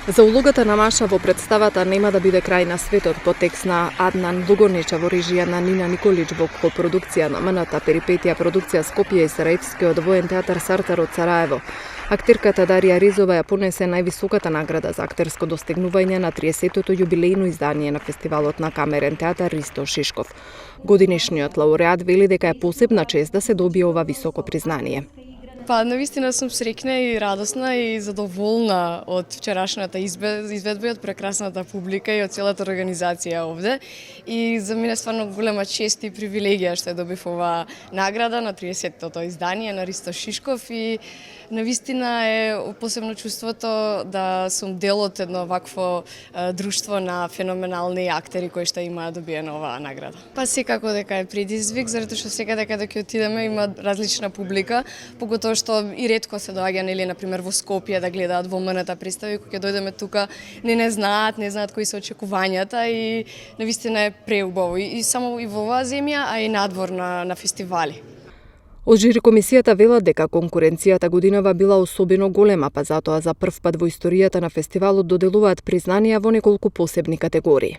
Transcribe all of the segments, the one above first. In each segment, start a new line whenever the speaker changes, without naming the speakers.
За улогата на Маша во представата Нема да биде крај на светот по текст на Аднан Лугонича во режија на Нина Николич во копродукција на МНТ Перипетија продукција Скопје и Сараевскиот воен театар Сартар од Сараево. Актерката Дарија Ризова ја понесе највисоката награда за актерско достигнување на 30-тото јубилејно издание на фестивалот на камерен театар Ристо Шишков. Годинешниот лауреат вели дека е посебна чест да се добие ова високо признание.
Навистина сум среќна и радосна и задоволна од вчерашната изведба и од прекрасната публика и од целата организација овде. И за мене стварно голема чест и привилегија што ја добив оваа награда на 30-тото издание на Ристо Шишков и навистина е посебно чувството да сум дел од едно вакво друштво на феноменални актери кои што имаат добиена оваа награда. Секако дека е предизвик, затоа што секаде каде ќе отидеме има различна публика, поготоа што и ретко се доаѓа, нели, например во Скопје да гледаат во МНТ представи, кога ќе дојдеме тука не знаат кои се очекувањата и навистина е преубаво и само и во оваа земја, а и надвор на фестивали.
Од жири комисијата велат дека конкуренцијата годинава била особено голема, па затоа за прв пат во историјата на фестивалот доделуваат признанија во неколку посебни категории.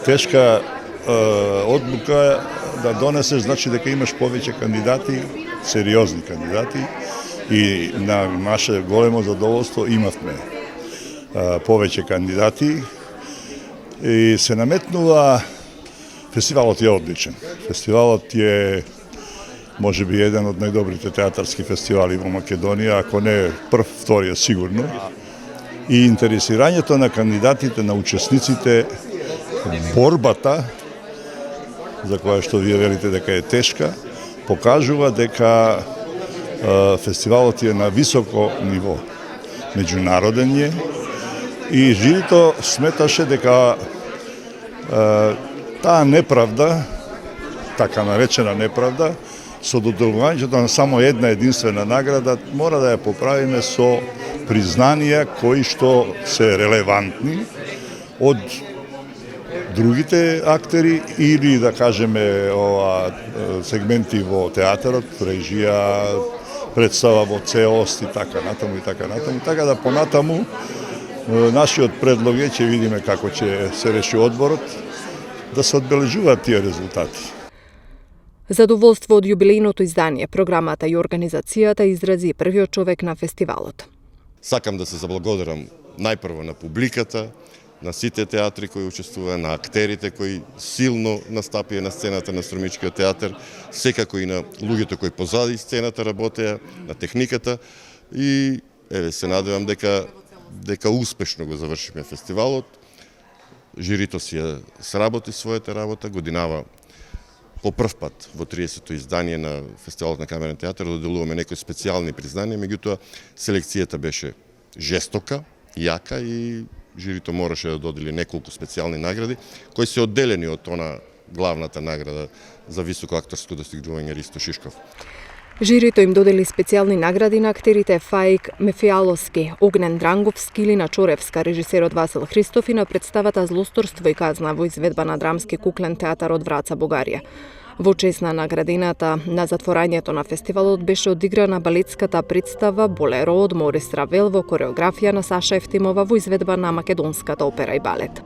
Тешка одлука да донесеш, значи дека имаш повеќе кандидати, сериозни кандидати и на наше големо задоволство имавме повеќе кандидати и се наметнува. Фестивалот е одличен. Фестивалот е можеби еден од најдобрите театарски фестивали во Македонија, ако не прв, вториот сигурно. И интересирањето на кандидатите, на учесниците, борбата за која што вие велите дека е тешка, покажува дека фестивалот е на високо ниво, меѓународен е и жирито сметаше дека таа неправда, така наречена неправда, со доделувањето на само една единствена награда мора да ја поправиме со признанија кои што се релевантни од другите актери или да кажеме сегменти во театарот, режија, представа во целост и така натаму. Така да понатаму нашиот предлог е, ќе видиме како ќе се реши одборот, да се одбележуваат тие резултати.
Задоволство од јубилејното издание, програмата и организацијата изрази првиот човек на фестивалот.
Сакам да се заблагодарам најпрво на публиката, на сите театри кои учествуваа, на актерите кои силно настапија на сцената на Струмичкиот театар, секако и на луѓето кои позади сцената работеа, на техниката и се надевам дека успешно го завршиме фестивалот. Жирито си ја сработи својата работа, годинава по прв пат во 30-то издание на Фестивалот на камерен театар доделуваме некои специјални признанија, меѓутоа селекцијата беше жестока, јака и жирито мораше да додели неколку специјални награди кои се одделени од она главната награда за високо актерско достигнување Ристо Шишков.
Жирито им додели специјални награди на актерите Фаик Мефиаловски, Огнен Дранговски, Илина Чоревска, режисерот Васил Христов и на представата Злосторство и казна во изведба на драмски куклен театар од Враца, Бугарија. Во чест на наградината на затворањето на фестивалот беше одиграна балетската представа Болеро од Морис Равел во кореографија на Саша Ефтимова во изведба на Македонската опера и балет.